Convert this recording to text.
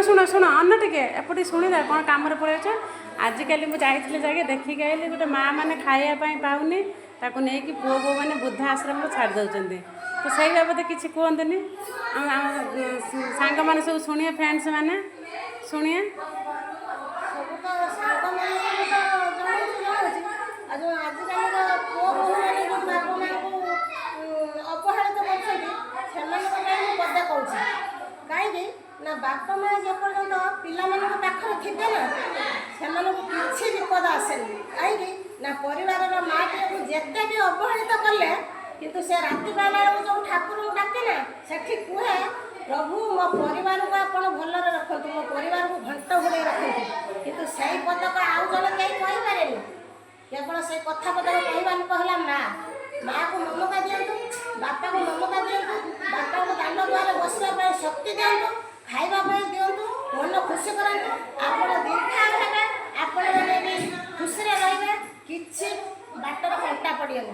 शुण शुण अन्न टे एपटे शुणिदा कौन कम पड़े आजिकल मुझे जाके देखिक आई गोटे माँ मैंने खायापी पाऊनी ताकू नहीं कि पुओ बो मैंने वृद्धा आश्रम छाड़ दौरान तो सही बाबद किसी कहतुनि सांग मैंने सब शुणिए फ्रेंड्स मैंने शुणिए कहीं ना बापा माँ जेपर्यंत पिला पाखे थे ना से किसी विपद आसेनि कहीं ना परिवार माँ टी जिते भी अवहेलित कले किंतु से राति पाला जो ठाकुर को डाके ना से कहे प्रभु मो परिवार को आप भलि रखु मो परिवार को घंट घोड़े रखु किंतु से पदक आउ जन कहीं कहीपे केवल से कथा पदक कहवान कहला माँ को ममता दिंतु बापा को ममता दिंतु बापा को दान द्वारा बसवा शक्ति दिंतु खावाई दिंतु मन खुशी करातु आप दीर्घा हे आपण मैंने भी खुशी रे किसी बाटर कंटा पड़ेगा।